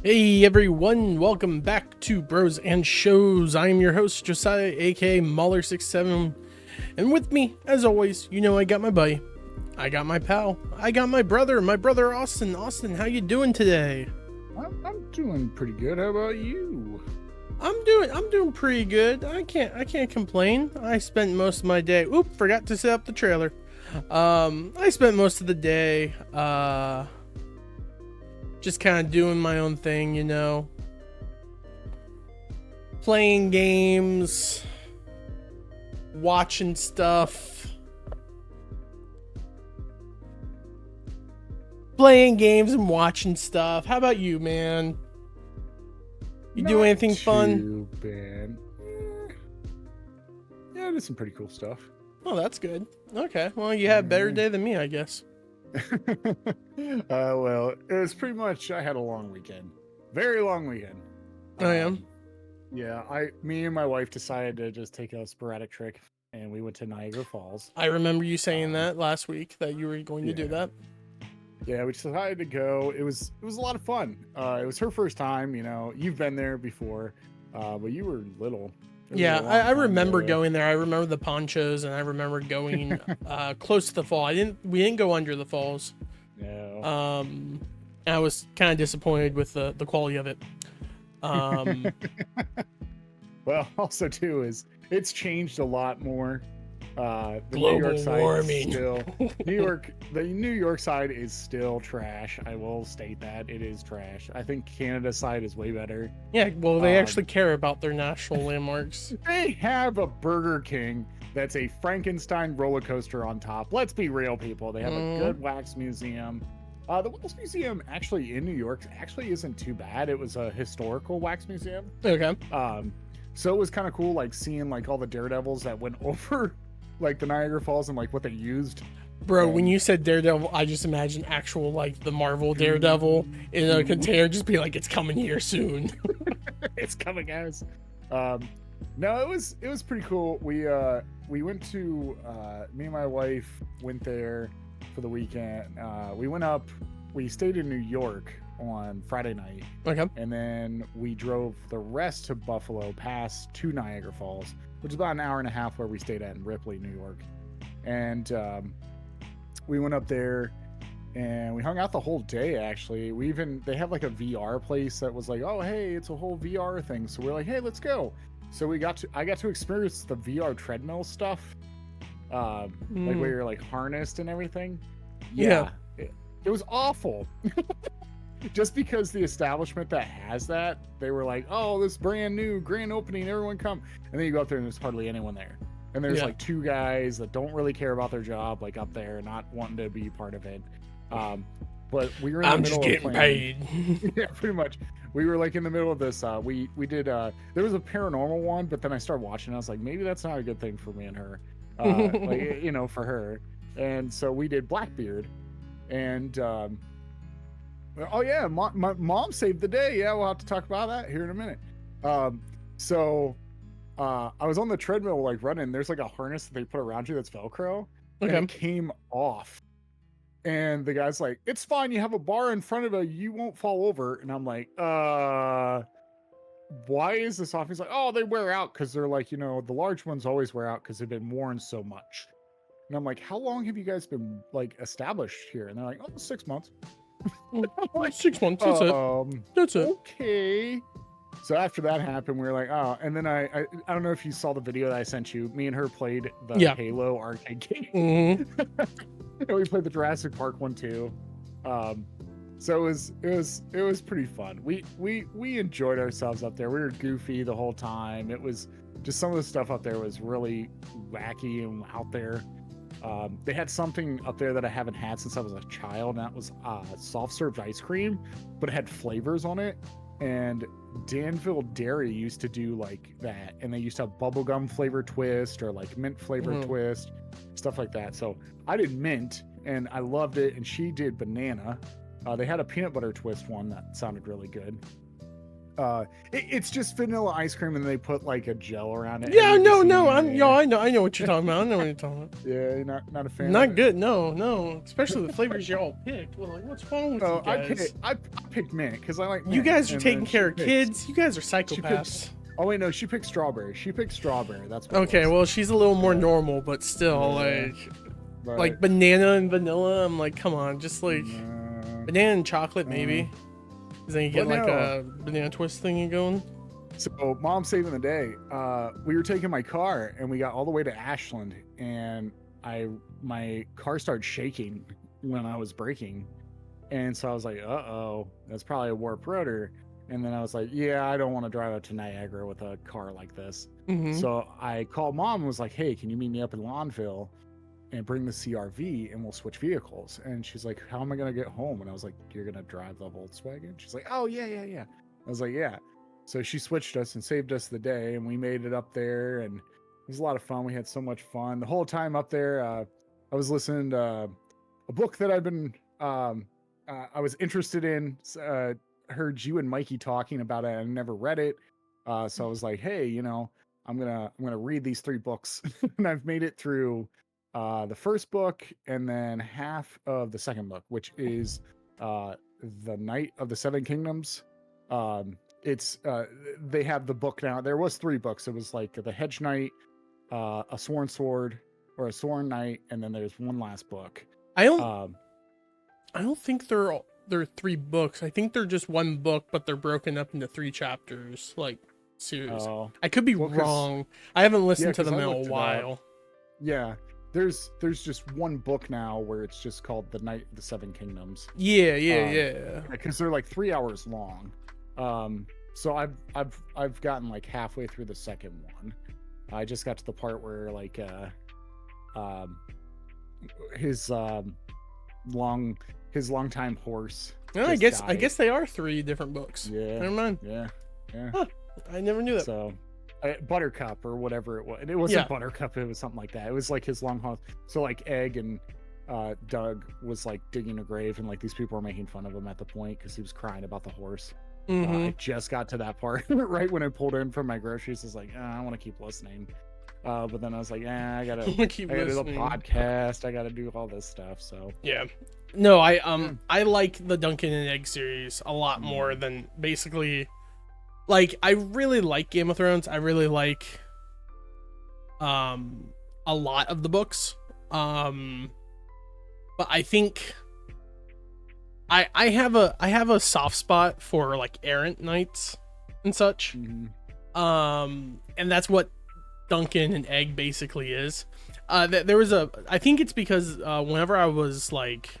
Hey everyone, welcome back to Bros and Shows. I am your host, Josiah, aka Mauler67. And with me, as always, you know I got my buddy, I got my pal, I got my brother Austin. Austin, how you doing today? I'm doing pretty good. How about you? I'm doing pretty good. I can't complain. I spent most of my day, forgot to set up the trailer. I spent most of the day, just kind of doing my own thing, you know, playing games, watching stuff, playing games and watching stuff. How about you, man? You do Not anything fun? too bad. Yeah, I did some pretty cool stuff. Oh, that's good. Okay, well, you had a better day than me, I guess. Well, it was pretty much, I had a long weekend. Very long weekend. I am. Yeah, me and my wife decided to just take a sporadic trip, and we went to Niagara Falls. I remember you saying that last week, that you were going to do that. Yeah, we decided to go. It was a lot of fun. It was her first time. You know, you've been there before, but you were little. Yeah, I remember going there. I remember the ponchos, and I remember going close to the fall. We didn't go under the falls. No. I was kind of disappointed with the quality of it. Well, also too is it's changed a lot more. The Global New York side warming. Still, the New York side is still trash. I will state that it is trash. I think Canada side is way better. Yeah, well, they actually care about their national landmarks. They have a Burger King that's a Frankenstein roller coaster on top. Let's be real, people. They have a good wax museum. The wax museum actually in New York actually isn't too bad. It was a historical wax museum. Okay. So it was kind of cool, like seeing like all the daredevils that went over like the Niagara Falls and like what they used. Bro, when you said Daredevil, I just imagine actual like the Marvel Daredevil in a container, just be like, it's coming here soon. It's coming, guys. No, it was pretty cool. We went to me and my wife went there for the weekend. We stayed in New York on Friday night. Okay. And then we drove the rest to Buffalo past to Niagara Falls, which is about an hour and a half where we stayed at in Ripley, New York. And we went up there and we hung out the whole day. Actually, they have like a VR place that was like, oh hey, it's a whole VR thing. So we're like, hey, let's go. So I got to experience the VR treadmill stuff, like where you're like harnessed and everything. Yeah. It was awful. Just because the establishment that has that, they were like, oh, this brand new grand opening, everyone come. And then you go up there and there's hardly anyone there. And there's like two guys that don't really care about their job, like up there, not wanting to be part of it. But we were in the middle of getting paid. Yeah, pretty much. We were like in the middle of this. We did, there was a paranormal one, but then I started watching and I was like, maybe that's not a good thing for me and her. Like, you know, for her. And so we did Blackbeard. And, oh yeah, my mom saved the day. Yeah, we'll have to talk about that here in a minute. So I was on the treadmill like running. There's like a harness that they put around you that's Velcro. Okay. And it came off. And the guy's like, it's fine, you have a bar in front of you, you won't fall over. And I'm like, why is this off? He's like, oh, they wear out because they're like, you know, the large ones always wear out because they've been worn so much. And I'm like, how long have you guys been like established here? And they're like, oh, 6 months. Like 6 months. That's it. That's it. Okay. So after that happened, we were like, oh, and then I don't know if you saw the video that I sent you. Me and her played the Halo arcade game. And we played the Jurassic Park one too. So it was pretty fun. We enjoyed ourselves up there. We were goofy the whole time. It was just some of the stuff up there was really wacky and out there. They had something up there that I haven't had since I was a child, and that was soft served ice cream, but it had flavors on it. And Danville Dairy used to do like that, and they used to have bubblegum flavor twist or like mint flavor twist, stuff like that. So I did mint and I loved it, and she did banana. They had a peanut butter twist one that sounded really good. It's just vanilla ice cream, and they put like a gel around it. Yeah, Have you no, seen no, it? I know what you're talking about. I know what you're talking about. Yeah, you're not a fan. Not of it? good. No. Especially the flavors y'all picked. Well, like, what's wrong with Oh, you guys? I picked mint because I like mint. You guys are and taking then care she of picked- kids. You guys are She psychopaths. picked, oh wait, no, she picked strawberry. She picked strawberry. That's what it Okay, was. well, she's a little more Yeah. normal, but still, Yeah. like But, banana and vanilla. I'm like, come on, just like uh, banana and chocolate, maybe. 'Cause then you get Well, like no. a banana twist thingy going. So, mom saving the day. We were taking my car and we got all the way to Ashland, and my car started shaking when I was braking, and so I was like, "Uh-oh, that's probably a warped rotor." And then I was like, "Yeah, I don't want to drive out to Niagara with a car like this." Mm-hmm. So I called mom and was like, "Hey, can you meet me up in Lawnville and bring the CRV and we'll switch vehicles?" And she's like, "How am I gonna get home?" And I was like, "You're gonna drive the Volkswagen?" She's like, "Oh yeah." I was like, "Yeah." So she switched us and saved us the day, and we made it up there, and it was a lot of fun. We had so much fun the whole time up there. I was listening to a book that I was interested in. Heard you and Mikey talking about it. I never read it, so I was like, "Hey, I'm gonna read these 3 books," and I've made it through the first book and then half of the second book, which is the Night of the Seven Kingdoms. It's they have the book now. There was 3 books. It was like the Hedge Knight, a Sworn Sword, or a Sworn Knight, and then there's one last book. I don't Um, think they're 3 books. I think they're just one book, but they're broken up into 3 chapters, like series. oh, I could be well, 'cause- wrong. I haven't listened to 'cause them I in looked a it while. yeah. There's just one book now where it's just called the Night of the Seven Kingdoms. Yeah. Because they're like 3 hours long. So I've gotten like halfway through the second one. I just got to the part where like his longtime horse. No, I just guess died. they are 3 different books. Yeah. Never mind. Yeah. Huh, I never knew that. So Buttercup or whatever it was. And it wasn't Yeah. Buttercup, it was something like that. It was like his long haul. So like Egg and Doug was like digging a grave, and like these people were making fun of him at the point because he was crying about the horse. Mhm. I just got to that part right when I pulled in from my groceries. I was like, I want to keep listening. But then I was like, I gotta Keep I gotta do the listening. podcast. I gotta do all this stuff. So Yeah. No, I like the Duncan and Egg series a lot Mm. more than basically, like, I really like Game of Thrones. I really like a lot of the books. But I think I have a soft spot for like errant knights and such. mhm. And that's what Duncan and Egg basically is. There was I think it's because whenever I was like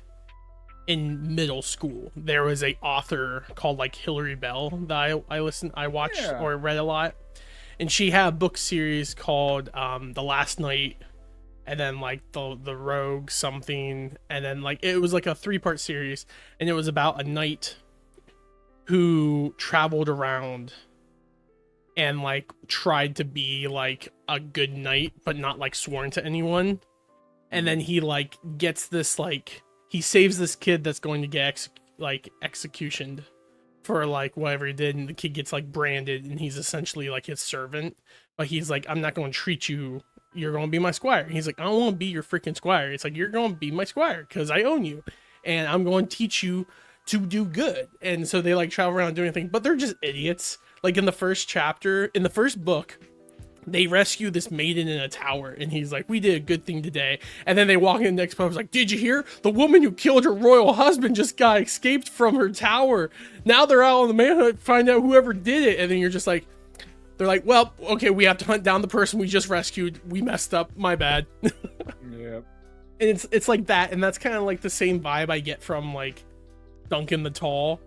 in middle school, there was a author called like Hilary Bell that I watched Yeah. or read a lot, and she had a book series called The Last Night, and then like the Rogue something, and then like it was like a 3-part series, and it was about a knight who traveled around and like tried to be like a good knight but not like sworn to anyone, and then he like gets this like he saves this kid that's going to get executioned for like whatever he did, and the kid gets like branded, and he's essentially like his servant, but he's like, I'm not going to treat you, you're going to be my squire. And he's like, I don't want to be your freaking squire. It's like, you're going to be my squire because I own you, and I'm going to teach you to do good. And so they like travel around doing things, but they're just idiots. Like in the first chapter, in the first book, they rescue this maiden in a tower, and he's like, we did a good thing today. And then they walk in the next pub, like, did you hear? The woman who killed her royal husband just got escaped from her tower. Now they're out on the manhunt, find out whoever did it. And then you're just like, they're like, well, okay, we have to hunt down the person we just rescued. We messed up. My bad. Yeah. And it's like that, and that's kind of like the same vibe I get from like Duncan the Tall.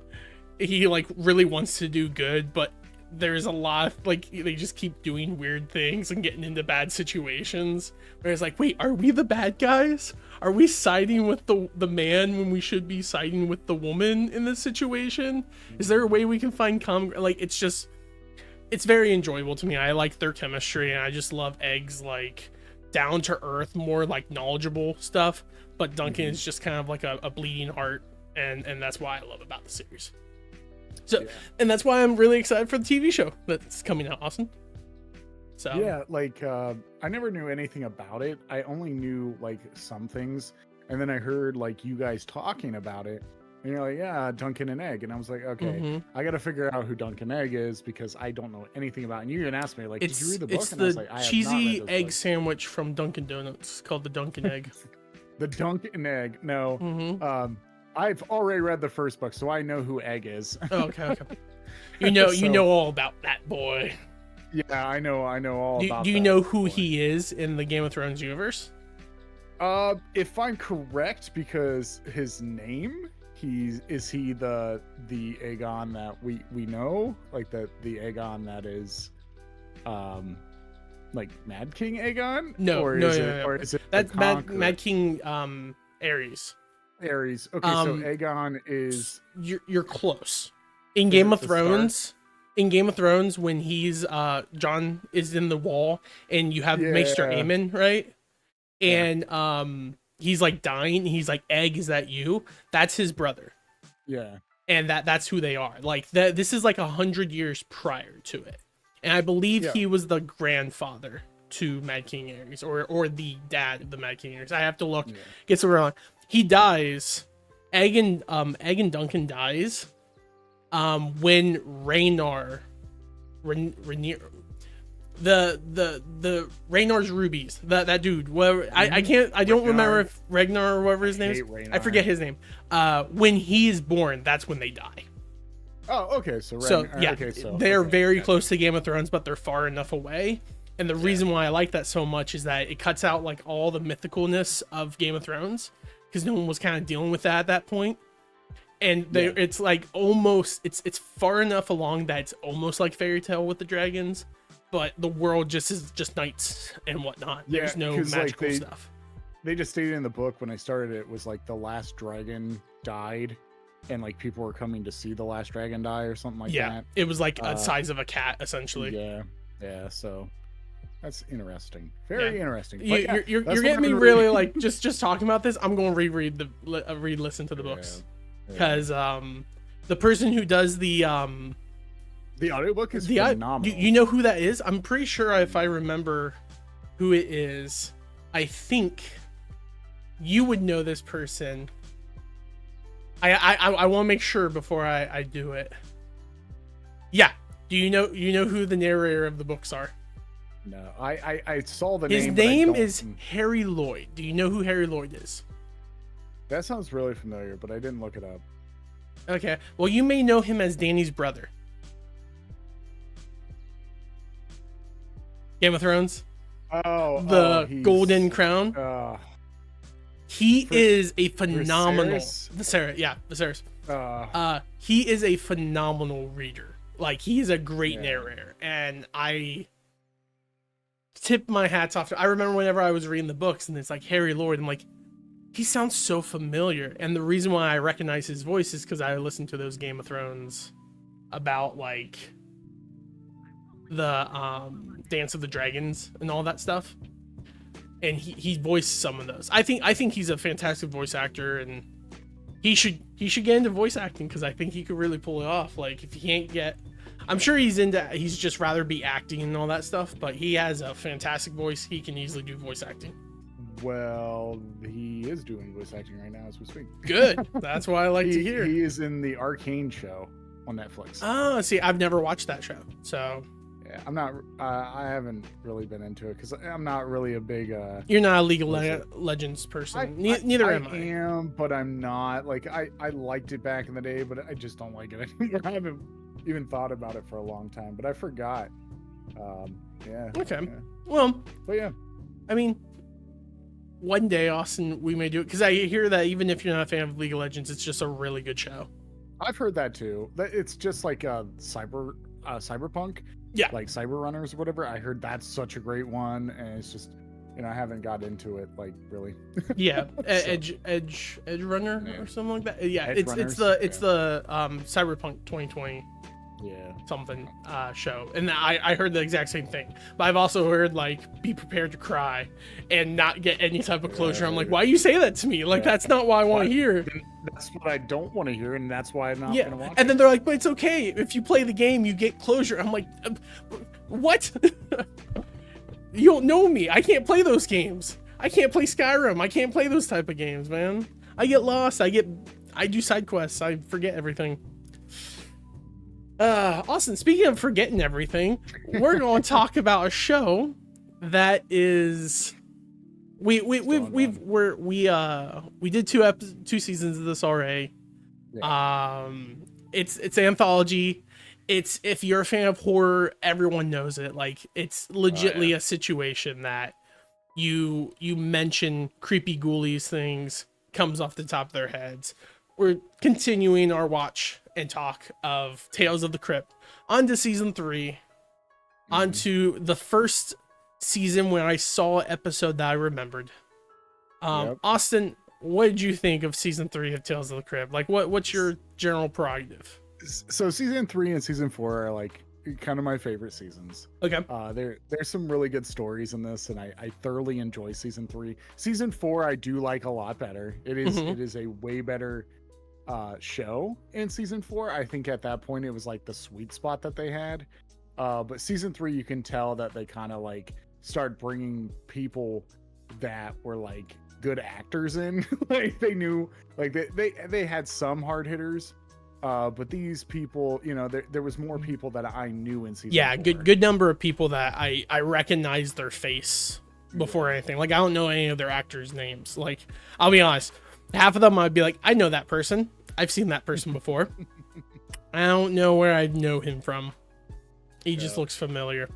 He like really wants to do good, but there's a lot of, like, they just keep doing weird things and getting into bad situations where it's like, wait, are we the bad guys? Are we siding with the man when we should be siding with the woman in this situation? Is there a way we can find like, it's very enjoyable to me. I like their chemistry, and I just love Egg's like down to earth, more like knowledgeable stuff, but Duncan is just kind of like a bleeding heart, and that's why I love about the series. So, Yeah. and that's why I'm really excited for the TV show that's coming out, Austin. So Yeah, like I never knew anything about it. I only knew like some things, and then I heard like you guys talking about it, and you're like, yeah, Duncan and Egg, and I was like, okay, mhm. I got to figure out who Duncan Egg is because I don't know anything about it. And you even asked me like, did you read the book? It's And I was the like, I have not cheesy read this egg book. sandwich from Dunkin' Donuts called the Dunkin' Egg. The Duncan Egg. No, Mm-hmm. I've already read the first book, so I know who Egg is. Oh, okay. You know So, all about that boy. yeah, I know all about. Do you that know who boy. he is in the Game of Thrones universe? If I'm correct, because his name, is he the Aegon that we know, like the Aegon that is, like Mad King Aegon? No, or no, is no, it, no. or is it That's the Mad Conqueror? King Aerys. Ares. Okay, so Aegon is. You're close. In Is Game it of the Stark? Thrones, when he's John is in the wall and you have Maester Yeah. Aemon, right? Yeah. And he's like dying, he's like, Egg, is that you? That's his brother. Yeah. And that's who they are. Like this is like 100 years prior to it. And I believe Yeah. he was the grandfather to Mad King Aerys, or the dad of the Mad King Aerys. I have to look. Yeah. Get some wrong. He dies. Egg and Duncan dies. When Rhaenyra, the Rhaenyr's rubies, that dude. Whatever, I can't. I don't remember if Ragnar or whatever his name is. I forget his name. When he is born, that's when they die. Oh, okay. So Yeah, okay, so they're okay, very gotcha. close to Game of Thrones, but they're far enough away. And the reason why I like that so much is that it cuts out like all the mythicalness of Game of Thrones, because no one was kind of dealing with that at that point. And it's like almost it's far enough along that it's almost like fairy tale with the dragons, but the world just is just knights and whatnot. There's no 'cause, like, magical stuff. They just stated in the book when I started it was like the last dragon died, and like people were coming to see the last dragon die or something like Yeah, that. it was like a size of a cat essentially. Yeah. So that's interesting. Very interesting. But You're that's what getting me I'm really like just talking about this. I'm going to re-listen to the books. Because the person who does the audiobook is phenomenal. you know who that is? I'm pretty sure if I remember who it is, I think you would know this person. I want to make sure before I do it. Yeah. Do you know who the narrator of the books are? No, I saw the His name. name is Harry Lloyd. Do you know who Harry Lloyd is? That sounds really familiar, but I didn't look it up. Okay. Well, you may know him as Dany's brother. Game of Thrones? The Golden Crown? He is a phenomenal Viserys. He is a phenomenal reader. Like, he is a great narrator, and I tip my hats off to. I remember whenever I was reading the books and it's like Harry Lloyd, I'm like, he sounds so familiar. And the reason why I recognize his voice is because I listened to those Game of Thrones about like the Dance of the Dragons and all that stuff. And he voiced some of those. I think he's a fantastic voice actor, and he should get into voice acting because I think he could really pull it off. Like, if he can't get, I'm sure he's just rather be acting and all that stuff, but he has a fantastic voice. He can easily do voice acting. Well, he is doing voice acting right now as we speak. Good. That's what I like to hear. He is in the Arcane show on Netflix. Oh, see, I've never watched that show, so yeah, I'm not. I haven't really been into it because I'm not really a big. You're not a League of Legends person. Neither am I. I am, but I'm not. Like I liked it back in the day, but I just don't like it anymore. I haven't even thought about it for a long time, but I forgot. Yeah. Okay. Yeah. Well, but yeah. I mean, one day, Austin, we may do it because I hear that even if you're not a fan of League of Legends, it's just a really good show. I've heard that too. That it's just like cyberpunk. Yeah. Like Cyber Runners or whatever. I heard that's such a great one, and it's just, I haven't got into it like really. Yeah, Edge Runner or something like that. Yeah, Edge it's the Cyberpunk 2020 Yeah. something show, and I heard the exact same thing. But I've also heard like be prepared to cry and not get any type of closure. I'm like, why you say that to me? Like that's not what I want to hear. That's what I don't want to hear, and that's why I'm not gonna watch and then they're like, but it's okay if you play the game, you get closure. I'm like, what? You don't know me. I can't play those games. I can't play Skyrim. I can't play those type of games, man. I get lost. I do side quests. I forget everything. Austin, speaking of forgetting everything, we're going to talk about a show that is we did two seasons of this already. Yeah. It's anthology. It's, if you're a fan of horror, everyone knows it. Like it's legitly a situation that you mention creepy ghoulies things comes off the top of their heads. We're continuing our watch and talk of Tales of the Crypt onto season 3, onto the first season when I saw an episode that I remembered. Austin, what did you think of season 3 of Tales of the Crypt? Like what's your general prerogative? So season 3 and season 4 are like kind of my favorite seasons. Okay. There's some really good stories in this, and I thoroughly enjoy season 3. Season 4 I do like a lot better. It is a way better show in season 4. I think at that point it was like the sweet spot that they had. But season 3, you can tell that they kind of like start bringing people that were like good actors in. Like they knew, like they had some hard hitters. But these people, you know, there was more people that I knew in season 4. good number of people that I recognized their face before anything. Like I don't know any of their actors' names. Like I'll be honest, half of them I'd be like, I know that person. I've seen that person before. I don't know where I know him from. He just looks familiar.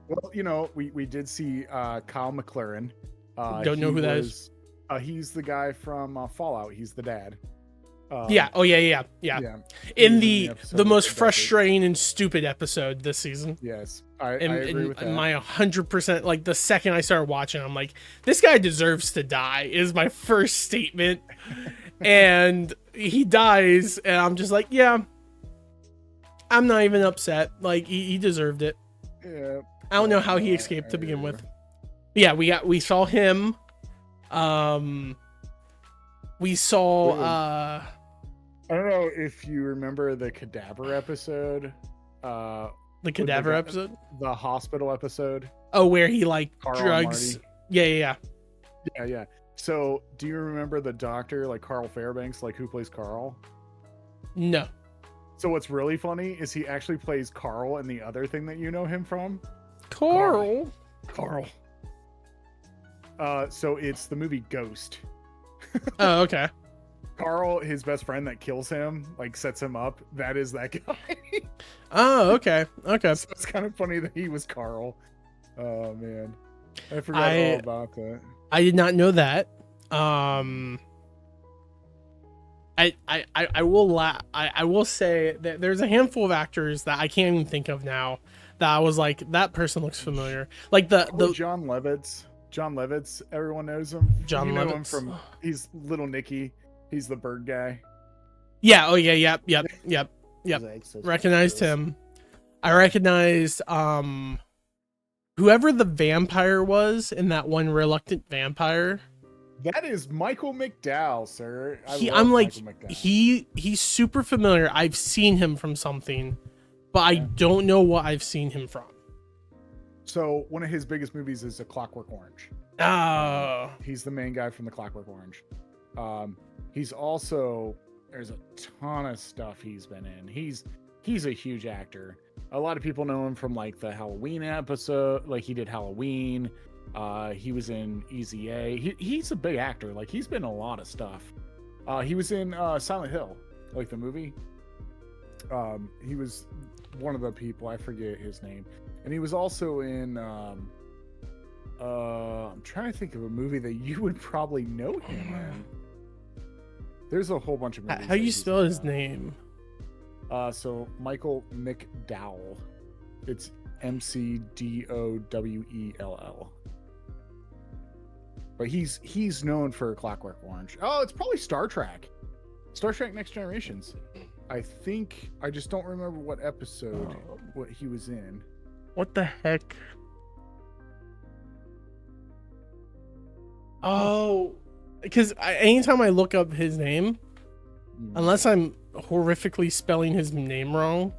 Well, you know, we did see Kyle MacLaren. Don't know who that is. He's the guy from Fallout. He's the dad. Yeah. In the most frustrating and stupid episode this season. Yes, I agree with that. My 100%, like the second I started watching, I'm like, this guy deserves to die. Is my first statement, and he dies, and I'm just like, yeah, I'm not even upset. Like he deserved it. Yeah. I don't know how he escaped to begin with. But yeah, we saw him. We saw. I don't know if you remember the cadaver episode. The cadaver episode? The hospital episode. Oh, where he like Carl drugs. Yeah. So do you remember the doctor, like Carl Fairbanks, like who plays Carl? No. So what's really funny is he actually plays Carl in the other thing that you know him from. Carl. So it's the movie Ghost. Oh, okay. Carl, his best friend that kills him, like sets him up. That is that guy. Oh, okay. So it's kind of funny that he was Carl. Oh man, I forgot all about that. I did not know that. I will say that there's a handful of actors that I can't even think of now that I was like, that person looks familiar. Like the John Lovitz. John Lovitz, everyone knows him. John you Lovitz. Know him from, he's Little Nicky. He's the bird guy. Yeah. Oh yeah. Yep. Recognized him. I recognized whoever the vampire was in that one Reluctant Vampire. That is Michael McDowell, sir. I'm like, he's super familiar. I've seen him from something, but I don't know what I've seen him from. So one of his biggest movies is A Clockwork Orange. Oh. He's the main guy from The Clockwork Orange. He's also, there's a ton of stuff he's been in. He's a huge actor. A lot of people know him from like the Halloween episode. Like he did Halloween. He was in Easy A. He's a big actor. Like he's been in a lot of stuff. He was in Silent Hill, like the movie. He was one of the people, I forget his name. And he was also in I'm trying to think of a movie that you would probably know him in. There's a whole bunch of movies. How do you spell his name? So Michael McDowell. It's McDowell. But he's known for Clockwork Orange. Oh, it's probably Star Trek. Star Trek Next Generations. I think I just don't remember what episode what he was in. What the heck? Oh, because anytime I look up his name, unless I'm horrifically spelling his name wrong,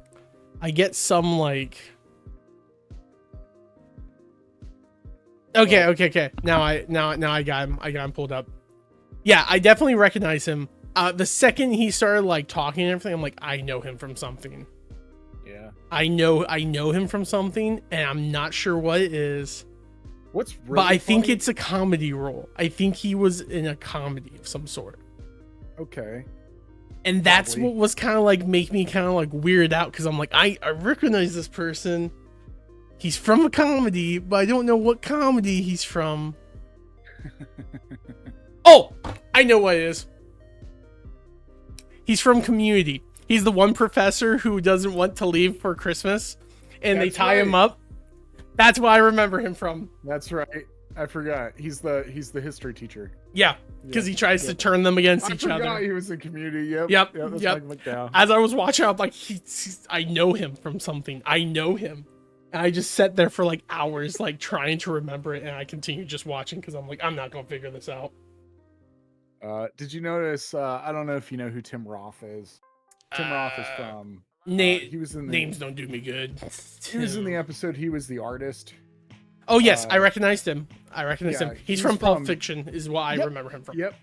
I get some like. Okay. Now I got him. I got him pulled up. Yeah, I definitely recognize him. The second he started like talking and everything, I'm like, I know him from something. Yeah. I know him from something, and I'm not sure what it is. What's really but I think funny- it's a comedy role. I think he was in a comedy of some sort. Okay. And that's Probably. what was kind of like make me kind of like weird out, because I'm like, I recognize this person. He's from a comedy, but I don't know what comedy he's from. Oh, I know what it is. He's from Community. He's the one professor who doesn't want to leave for Christmas, and they tie him up. That's what I remember him from. That's right. I forgot. He's the history teacher. Yeah, because he tries to turn them against each other. He was in Community. Yep. Yep. That's Yep. Mike McDowell. As I was watching, I'm like, I know him from something. I know him. And I just sat there for like hours, like trying to remember it, and I continued just watching because I'm like, I'm not gonna figure this out. Did you notice? I don't know if you know who Tim Roth is. Tim Roth is from. He was in the, names don't do me good. He was in the episode. He was the artist. Oh yes, I recognized him. Him. He's from Pulp from- Fiction, is what I Yep. remember him from. Yep.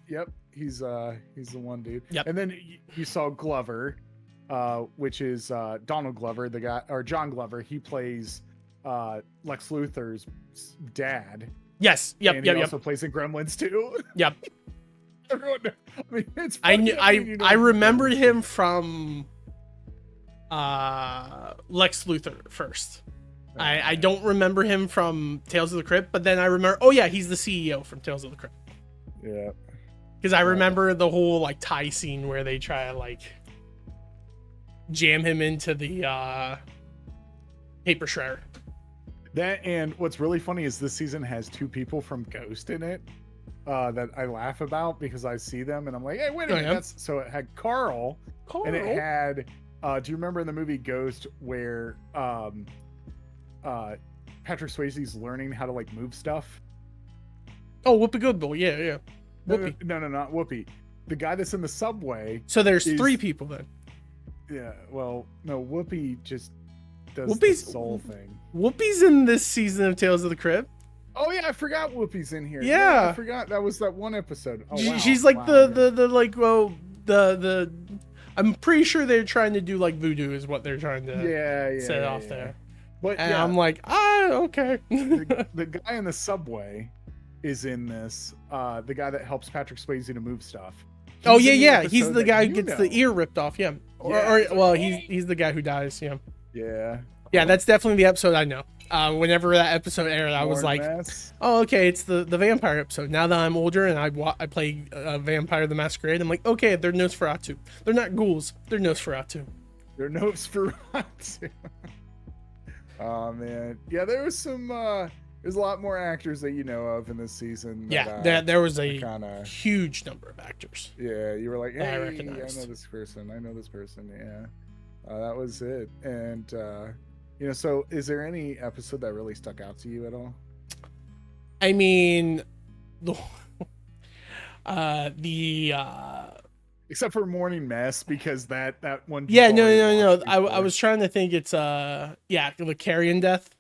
He's the one dude. Yep. And then you saw Glover, which is Donald Glover, the guy, or John Glover. He plays Lex Luthor's dad. Yes. Yep. And he Yep. also plays in Gremlins too. Yep. Everyone, I mean, it's. I funny knew. how you know I who remembered Gremlins him from Lex Luthor first. I don't remember him from Tales of the Crypt, but then I remember, oh yeah, he's the CEO from Tales of the Crypt. is. Yeah. Because I remember the whole like tie scene where they try to like jam him into the paper shredder. That, and what's really funny is this season has two people from Ghost in it that I laugh about because I see them and I'm like, hey, wait a minute. yeah. That's, so it had Carl, and it had. Do you remember in the movie Ghost where Patrick Swayze's learning how to like move stuff? Oh, Whoopi Goldberg, yeah. Whoopi. No, not Whoopi. The guy that's in the subway. So there's is- 3 people then. Yeah, well, no, Whoopi just does Whoopi's- the soul thing. Whoopi's in this season of Tales of the Crypt. Oh yeah, I forgot Whoopi's in here. Yeah. I forgot that was that one episode. Oh, wow. She's like Wow. the like, well, the I'm pretty sure they're trying to do like voodoo is what they're trying to yeah, set yeah, off yeah. there. But And yeah, I'm like, okay. the guy in the subway is in this. The guy that helps Patrick Swayze to move stuff. Oh He's in the yeah. He's episode the that guy who you gets know. the ear ripped off. Yeah. Yeah, it's like, Well, "Hey." he's the guy who dies. Yeah. Yeah. Yeah, that's definitely the episode I know. Whenever that episode aired, I was More like, mess. oh, okay, it's the vampire episode. Now that I'm older and I play Vampire the Masquerade, I'm like, okay, they're Nosferatu. They're not ghouls. They're Nosferatu. They're Nosferatu. Oh man, yeah. There was some. There's a lot more actors that you know of in this season. Yeah, there was a kind of. huge number of actors. Yeah, you were like, that I hey, I recognized. know this person. I know this person. Yeah, that was it. And so is there any episode that really stuck out to you at all? I mean, the Except for Morning Mess, because that one. yeah, you've no. already watched I before. was trying to think. It's the Carrion death,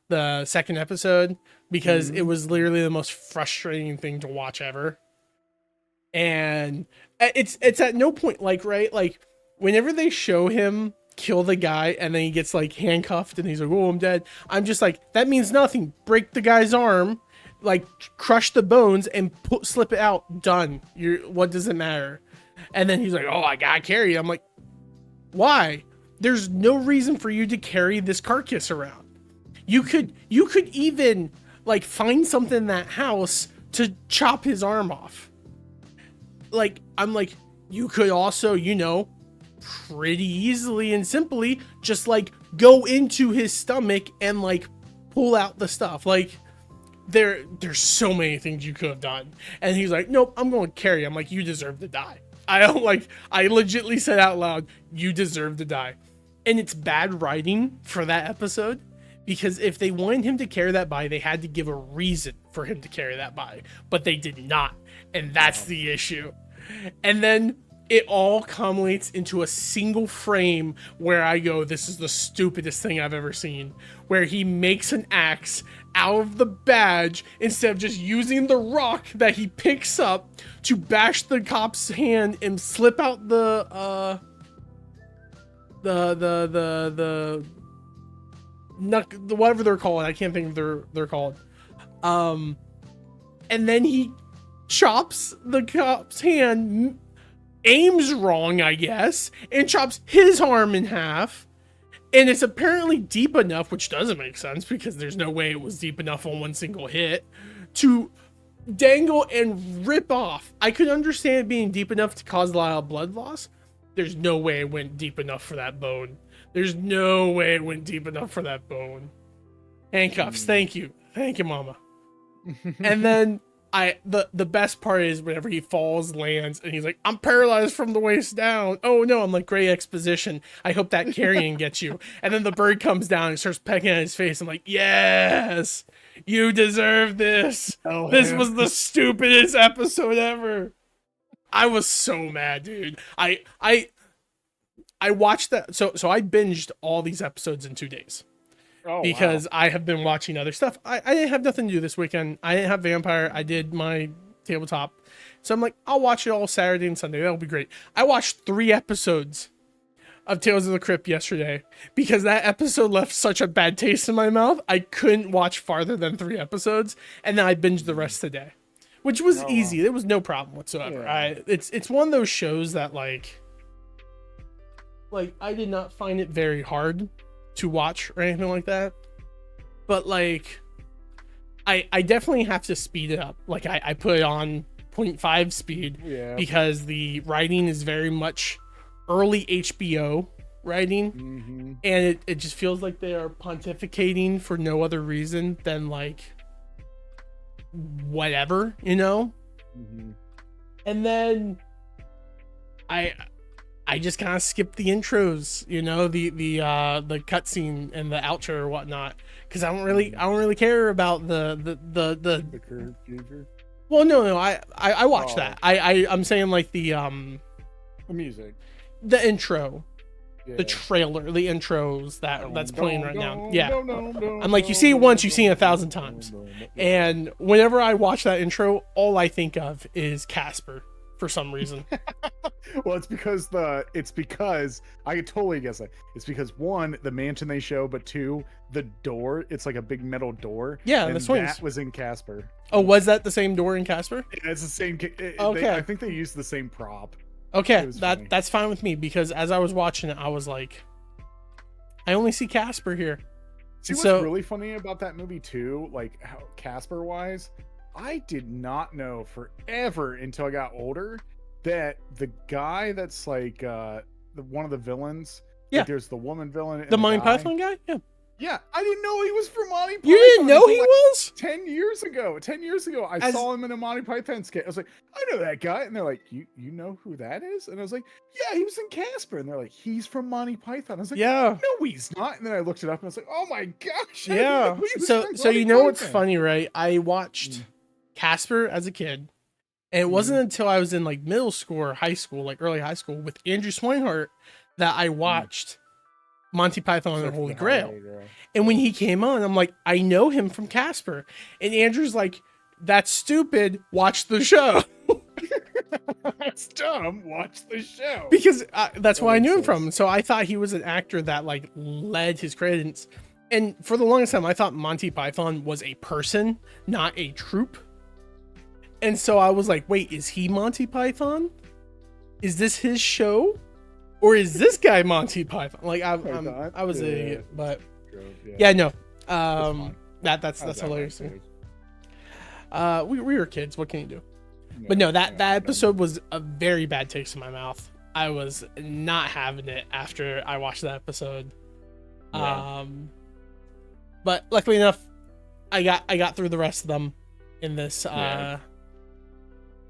the second episode, because it was literally the most frustrating thing to watch ever. And it's at no point like whenever they show him kill the guy and then he gets like handcuffed and he's like, oh, I'm dead. I'm just like, that means nothing. Break the guy's arm, like crush the bones and slip it out. Done. What does it matter? And then he's like, oh, I gotta carry it. I'm like, why? There's no reason for you to carry this carcass around. You could even like find something in that house to chop his arm off. Like, I'm like, you could also, pretty easily and simply just like go into his stomach and like pull out the stuff. Like, there's so many things you could have done. And he's like, nope, I'm going to carry. I'm like, you deserve to die. I don't like. I legitly said out loud, "You deserve to die," and it's bad writing for that episode because if they wanted him to carry that body, they had to give a reason for him to carry that body, but they did not, and that's the issue. And then it all culminates into a single frame where I go, "This is the stupidest thing I've ever seen." Where he makes an axe out of the badge instead of just using the rock that he picks up to bash the cop's hand and slip out the whatever they're called. I can't think of they're called. And then he chops the cop's hand, aims wrong, I guess, and chops his arm in half. And it's apparently deep enough, which doesn't make sense because there's no way it was deep enough on one single hit to dangle and rip off. I could understand it being deep enough to cause a lot of blood loss. There's no way it went deep enough for that bone. There's no way it went deep enough for that bone. Handcuffs, thank you. Thank you, mama. And then the best part is whenever he falls, lands, and he's like, "I'm paralyzed from the waist down." Oh no, I'm like, "Great exposition. I hope that carrying gets you." And then the bird comes down and starts pecking at his face. I'm like, "Yes, you deserve this." This was the stupidest episode ever. I was so mad, dude. I watched that. So I binged all these episodes in 2 days. Because I have been watching other stuff. I didn't have nothing to do this weekend. I didn't have Vampire. I did my tabletop. So I'm like, I'll watch it all Saturday and Sunday. That'll be great. I watched 3 episodes of Tales of the Crypt yesterday because that episode left such a bad taste in my mouth. I couldn't watch farther than 3 episodes. And then I binged the rest of the day, which was easy. There was no problem whatsoever. Yeah. It's one of those shows that like I did not find it very hard to watch or anything like that, but like I definitely have to speed it up. Like I put it on 0.5 speed because the writing is very much early HBO writing, and it just feels like they are pontificating for no other reason than like whatever, you know. And then I just kind of skipped the intros, you know, the cutscene and the outro or whatnot, because I don't really care about the curve feature. Well, no, I watched that. I'm saying like the music, the intro, the trailer, the intros that's playing right now. Yeah, I'm like, you see it once, you've seen it 1,000 times, and whenever I watch that intro, all I think of is Casper. For some reason. Well, it's because I could totally guess that. It's because 1, the mansion they show, but 2, the door, it's like a big metal door. Yeah, and the swings. That was in Casper. Oh, was that the same door in Casper? Yeah, it's the same. Okay. I think they used the same prop. Okay, that's fine with me because as I was watching it, I was like, I only see Casper here. See, what's really funny about that movie too, like how Casper wise, I did not know forever until I got older that the guy that's like one of the villains. Like there's the woman villain. And the Monty Python guy? Yeah. Yeah, I didn't know he was from Monty Python. You didn't know he was? 10 years ago. 10 years ago, I saw him in a Monty Python skit. I was like, I know that guy. And they're like, you know who that is? And I was like, yeah, he was in Casper. And they're like, he's from Monty Python. I was like, yeah, no, he's not. And then I looked it up and I was like, oh my gosh. Yeah. So you know what's funny, right? I watched Casper as a kid. And it wasn't until I was in like middle school or high school, like early high school with Andrew Swinehart that I watched Monty Python and the Holy Grail. And when he came on, I'm like, I know him from Casper. And Andrew's like, that's stupid. Watch the show. That's dumb. Watch the show. Because that's where I knew him from. So I thought he was an actor that like led his credence. And for the longest time, I thought Monty Python was a person, not a troupe. And so I was like, wait, is he Monty Python? Is this his show? Or is this guy Monty Python? Like I was an idiot, but no. That's hilarious. We were kids. What can you do? Yeah, but no, that episode was a very bad taste in my mouth. I was not having it after I watched that episode. Yeah. But luckily enough, I got through the rest of them in this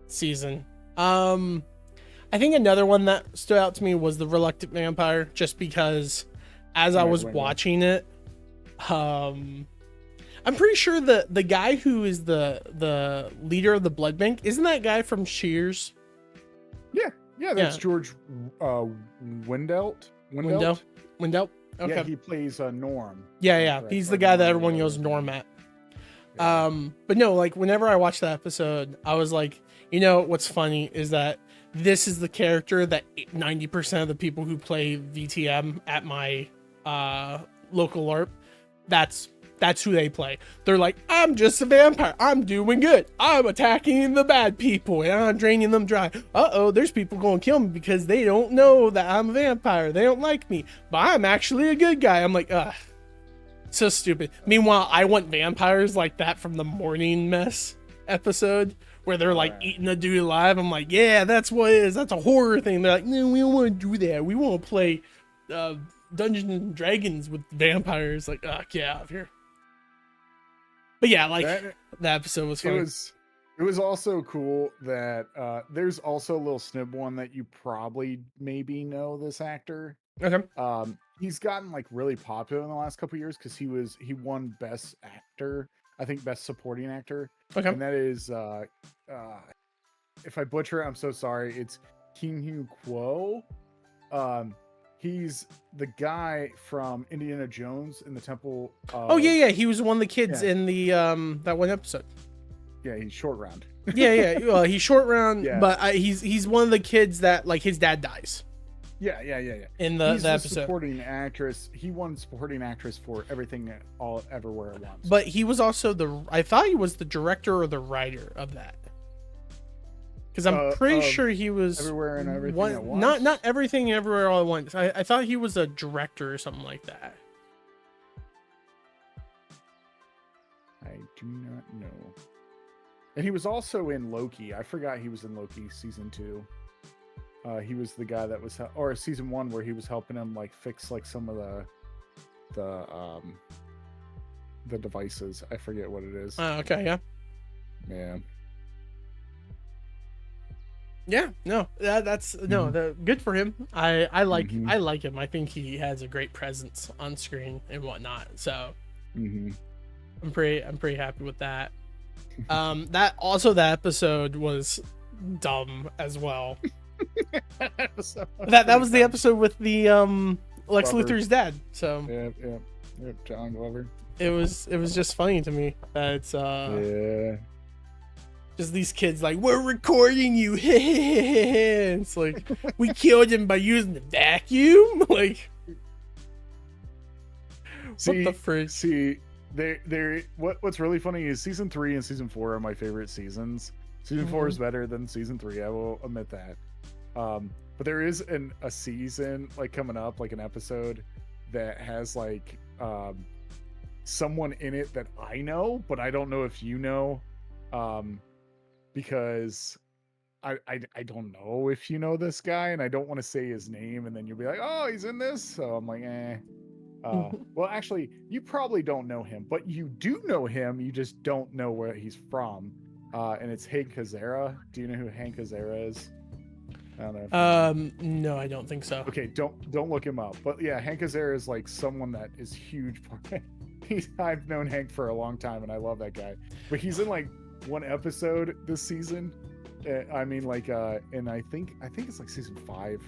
season. I I think another one that stood out to me was the Reluctant Vampire, just because as I was watching it, I'm pretty sure the guy who is the leader of the blood bank, isn't that guy from Cheers? Yeah, that's George Wendelt. Wendell. Okay. Yeah, he plays Norm. Yeah. He's the guy that everyone knows Norm at. Yeah. But no, like whenever I watched that episode, I was like, you know, what's funny is that this is the character that 90% of the people who play VTM at my local LARP, that's who they play. They're like, I'm just a vampire. I'm doing good. I'm attacking the bad people and I'm draining them dry. There's people going to kill me because they don't know that I'm a vampire. They don't like me, but I'm actually a good guy. I'm like, so stupid. Meanwhile, I want vampires like that from the Morning Mess episode where they're like eating a dude alive. I'm like, yeah, that's what it is. That's a horror thing. They're like, no, we don't want to do that. We want to play Dungeons and Dragons with vampires. Like, get out of here. But yeah, like that episode was fun. It was also cool that there's also a little snib one that you probably maybe know this actor. Okay. He's gotten like really popular in the last couple of years because he won Best Actor, I think Best Supporting Actor. Okay. And that is if I butcher it, I'm so sorry. It's King Kuo. He's the guy from Indiana Jones in the Temple. Yeah. He was one of the kids in the that one episode. Yeah, he's short round. yeah. Well, he's short round, but he's one of the kids that like his dad dies. Yeah. In the episode, supporting actress. He won supporting actress for Everything All Everywhere at Once. But he was also I thought he was the director or the writer of that. Because I'm pretty sure he was Everywhere and Everything at Once. Not Everything Everywhere All at Once. I thought he was a director or something like that. I do not know. And he was also in Loki. I forgot he was in Loki season 2. He was the guy that was, or season 1 where he was helping him like fix like some of the devices. I forget what it is. Okay, yeah. Yeah. Yeah, no, that's good for him. I like him. I think he has a great presence on screen and whatnot. So I'm pretty happy with that. That episode was dumb as well. that was the episode with the Lex Glover. Luthor's dad. So yeah, John Glover. It was just funny to me that it's just these kids like, we're recording you. It's like, we killed him by using the vacuum. Like, what the frick? See, what's really funny is season 3 and season 4 are my favorite seasons. Season 4 is better than season 3. I will admit that. But there is a season like coming up, like an episode that has like someone in it that I know, but I don't know if you know. Because I don't know if you know this guy, and I don't want to say his name, and then you'll be like, oh, he's in this. So I'm like, well, actually, you probably don't know him, but you do know him. You just don't know where he's from. And it's Hank Azaria. Do you know who Hank Azaria is? I don't know. No, I don't think so. Okay, don't look him up. But yeah, Hank Azaria is like someone that is huge. I've known Hank for a long time, and I love that guy. But he's in like one episode this season. I mean, like, and I think it's like season 5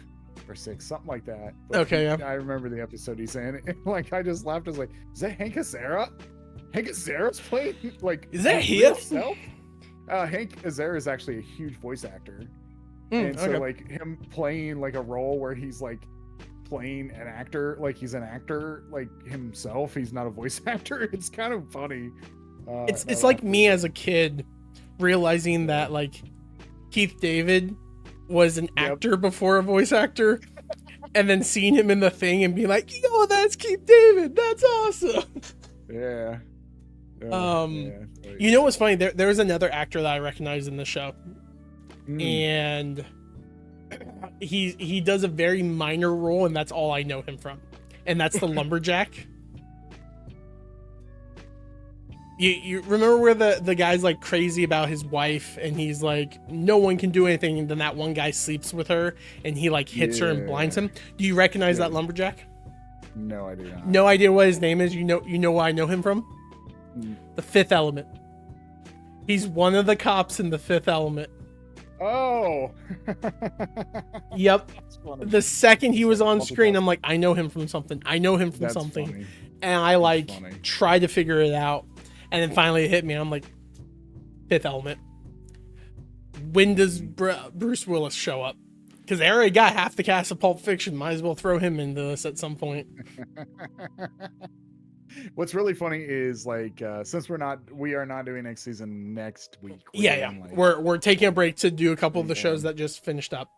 or 6, something like that. But okay, yeah. I remember the episode he's in, and like I just laughed. I was like, "Is that Hank Azaria? Hank Azaria's playing like is that him?" Hank Azaria is actually a huge voice actor, and so like him playing like a role where he's like playing an actor, like he's an actor like himself. He's not a voice actor. It's kind of funny. It's like me as a kid realizing that like Keith David was an actor before a voice actor, and then seeing him in The Thing and being like, yo, that's Keith David, that's awesome. Yeah. You know what's funny, there was another actor that I recognized in the show, and he does a very minor role, and that's all I know him from, and that's the lumberjack. You remember where the guy's like crazy about his wife and he's like, no one can do anything, and then that one guy sleeps with her and he like hits her and blinds him. Do you recognize that lumberjack? No, I do not. No idea what his name is. You know where I know him from? The Fifth Element. He's one of the cops in The Fifth Element. Oh. Yep. The second he was on screen, I'm like, I know him from something. I know him from something. Funny. And I like tried to figure it out. And then finally it hit me. I'm like, Fifth Element. When does Bruce Willis show up? Because they already got half the cast of Pulp Fiction. Might as well throw him into this at some point. What's really funny is like since we are not doing next season next week. Yeah. We're taking a break to do a couple of the shows that just finished up.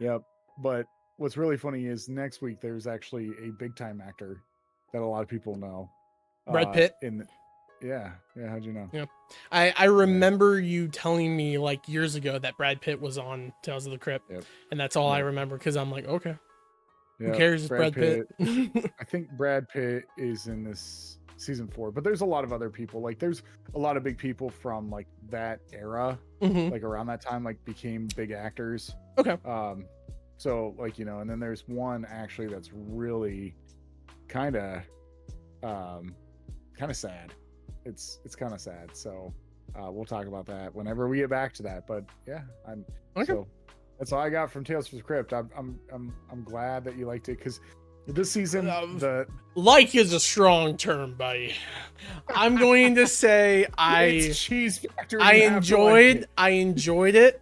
Yep. But what's really funny is next week there's actually a big time actor that a lot of people know. Brad Pitt. Yeah. How'd you know? Yeah. I remember you telling me like years ago that Brad Pitt was on Tales of the Crypt. Yep. And that's all I remember because I'm like, okay. Yep. Who cares? It's Brad Pitt. I think Brad Pitt is in this season 4, but there's a lot of other people. Like there's a lot of big people from like that era, like around that time, like became big actors. Okay. So like, and then there's one actually that's really kind of sad. It's kind of sad. So we'll talk about that whenever we get back to that. But yeah, so that's all I got from Tales from the Crypt. I'm glad that you liked it because this season like is a strong term, buddy. I'm going to say cheese factory. I enjoyed it.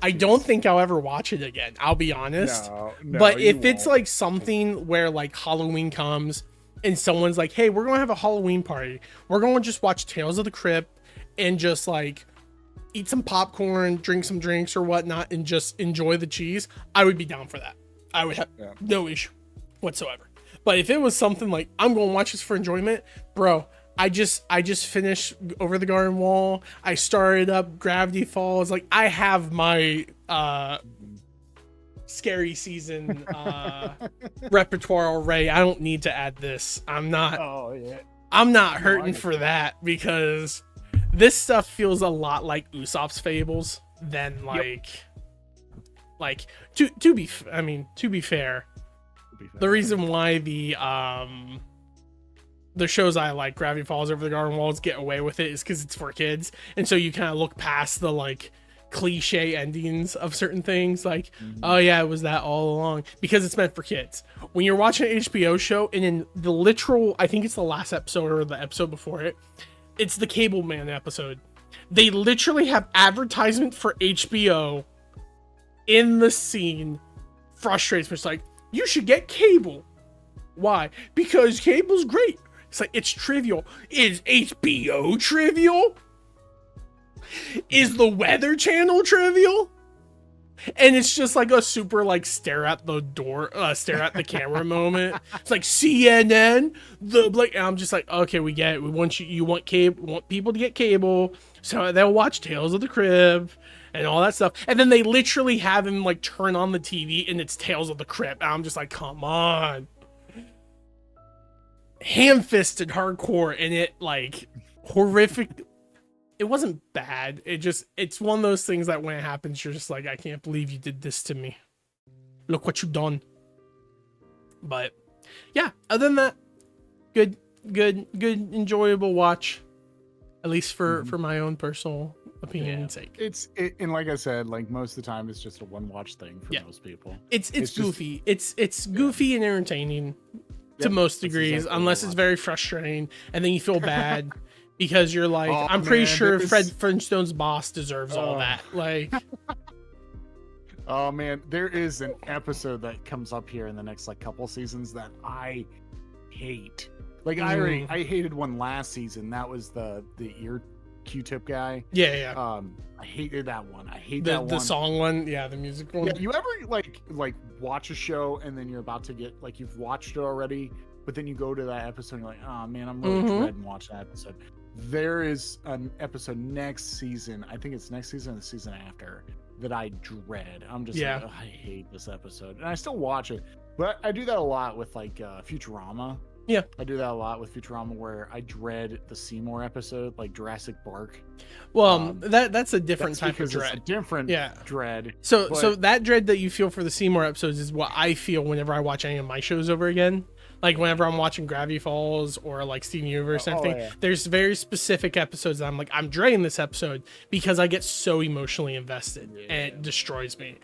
I don't think I'll ever watch it again. I'll be honest. No, but if it's like something where like Halloween comes and someone's like, hey, we're going to have a Halloween party. We're going to just watch Tales of the Crypt and just like eat some popcorn, drink some drinks or whatnot, and just enjoy the cheese. I would be down for that. I would have no issue whatsoever. But if it was something like, I'm going to watch this for enjoyment, bro, I just finished Over the Garden Wall. I started up Gravity Falls. Like I have my scary season repertoire already. I don't need to add this. I'm not hurting for that because this stuff feels a lot like Usopp's Fables than like to be fair, the reason why the shows I like, Gravity Falls, Over the Garden Walls, get away with it is because it's for kids, and so you kind of look past the like cliche endings of certain things, like oh yeah, it was that all along, because it's meant for kids. When you're watching an HBO show and in the literal, I think it's the last episode or the episode before it, it's the Cable Man episode. They literally have advertisement for HBO in the scene. Frustrates me. It's like, you should get cable. Why? Because cable's great. It's like, it's trivial. Is HBO trivial? Is the Weather Channel trivial? And it's just like a super like stare at the camera moment. It's like CNN, and I'm just like, okay, we get it. We want want people to get cable, so they'll watch Tales of the Crypt and all that stuff. And then they literally have him like turn on the TV and it's Tales of the Crypt. And I'm just like, come on. Ham-fisted hardcore, and it like horrific. It wasn't bad. It's one of those things that when it happens, you're just like, I can't believe you did this to me. Look what you've done. But yeah, other than that, good, enjoyable watch. At least for my own personal opinion and sake. And like I said, like most of the time, it's just a one-watch thing for most people. It's goofy. It's goofy and entertaining to most degrees, exactly, unless it's very frustrating, and then you feel bad. Because you're like, I'm pretty sure Fred Flintstone's boss deserves all that. Like, oh man, there is an episode that comes up here in the next like couple seasons that I hate. Like I hated one last season. That was the ear Q-tip guy. Yeah. I hated that one. I hate that one. The song one. Yeah, the music one. Yeah, you ever like watch a show and then you're about to get like you've watched it already, but then you go to that episode and you're like, oh man, I'm really dreading watching that episode. There is an episode next season, I think it's next season or the season after, that I dread. I'm just like, I hate this episode. And I still watch it. But I do that a lot with like Futurama. Yeah. I do that a lot with Futurama, where I dread the Seymour episode, like Jurassic Park. Well, that's a different That's type of because it's dread. a different Yeah. dread. So but that dread that you feel for the Seymour episodes is what I feel whenever I watch any of my shows over again. Like whenever I'm watching Gravity Falls or like Steven Universe and everything, yeah. there's very specific episodes that I'm like, I'm dreading this episode because I get so emotionally invested and it destroys me.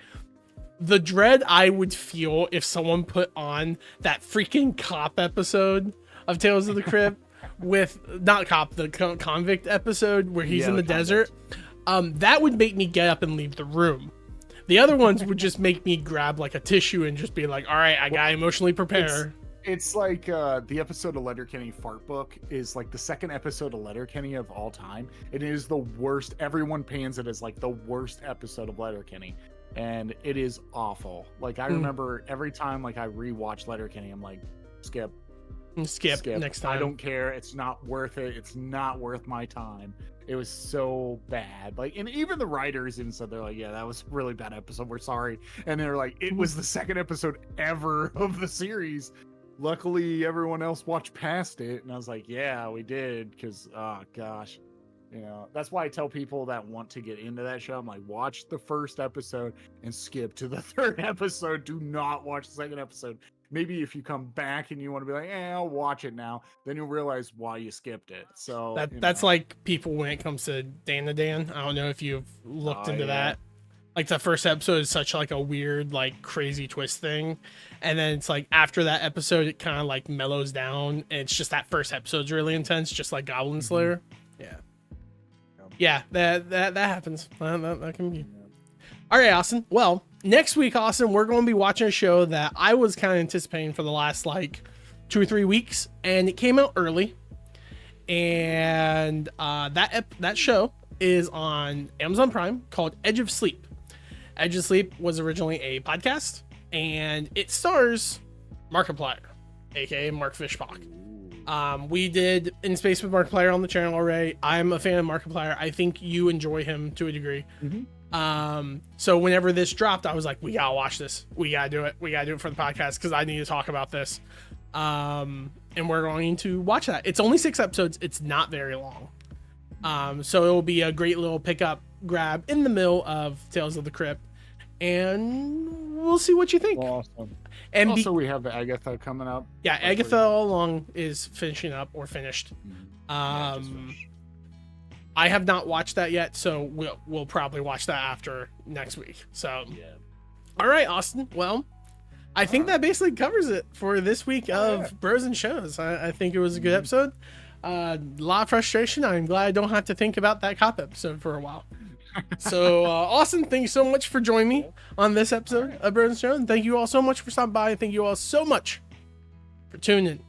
The dread I would feel if someone put on that freaking cop episode of Tales of the Crypt with not cop, the convict episode where he's in the desert, that would make me get up and leave the room. The other ones would just make me grab like a tissue and just be like, all right, I gotta emotionally prepare. It's like the episode of Letterkenny Fart Book is like the second episode of Letterkenny of all time. It is the worst. Everyone pans it as like the worst episode of Letterkenny, and it is awful. Like I remember every time like I rewatch Letterkenny, I'm like, skip Next time. I don't care. It's not worth it. It's not worth my time. It was so bad. Like, and even the writers even said, they're like, yeah, that was a really bad episode. We're sorry. And they're like, it was the second episode ever of the series. Luckily, everyone else watched past it. And I was like, yeah, we did. Because, oh, gosh. You know, that's why I tell people that want to get into that show, I'm like, watch the first episode and skip to the third episode. Do not watch the second episode. Maybe if you come back and you want to be like, I'll watch it now, then you'll realize why you skipped it. So that's like people when it comes to Dan the Dan. I don't know if you've looked into that. Like the first episode is such like a weird, like crazy twist thing. And then it's like after that episode, it kind of like mellows down. And it's just that first episode's really intense, just like Goblin Slayer. Yeah. Yeah, that happens. That can be. All right, Austin. Well, next week, Austin, we're going to be watching a show that I was kind of anticipating for the last like 2 or 3 weeks, and it came out early. And that show is on Amazon Prime called Edge of Sleep. Edge of Sleep was originally a podcast, and it stars Markiplier, aka Mark Fishbach. We did In Space with Markiplier on the channel already. I'm a fan of Markiplier. I think you enjoy him to a degree. So whenever this dropped, I was like, we gotta watch this. We gotta do it. We gotta do it for the podcast because I need to talk about this. And we're going to watch that. It's only 6 episodes. It's not very long. So it'll be a great little pickup grab in the middle of Tales of the Crypt, and we'll see what you think. Awesome. And also, we have Agatha coming up. Yeah, Agatha all along is finishing up or finished. I have not watched that yet, so we'll probably watch that after next week. So, all right, Austin. Well, I think that basically covers it for this week of Bros and Shows. I think it was a good episode. A lot of frustration. I'm glad I don't have to think about that cop episode for a while. So, Austin, thank you so much for joining me on this episode of Bros and Shows. And thank you all so much for stopping by. And thank you all so much for tuning in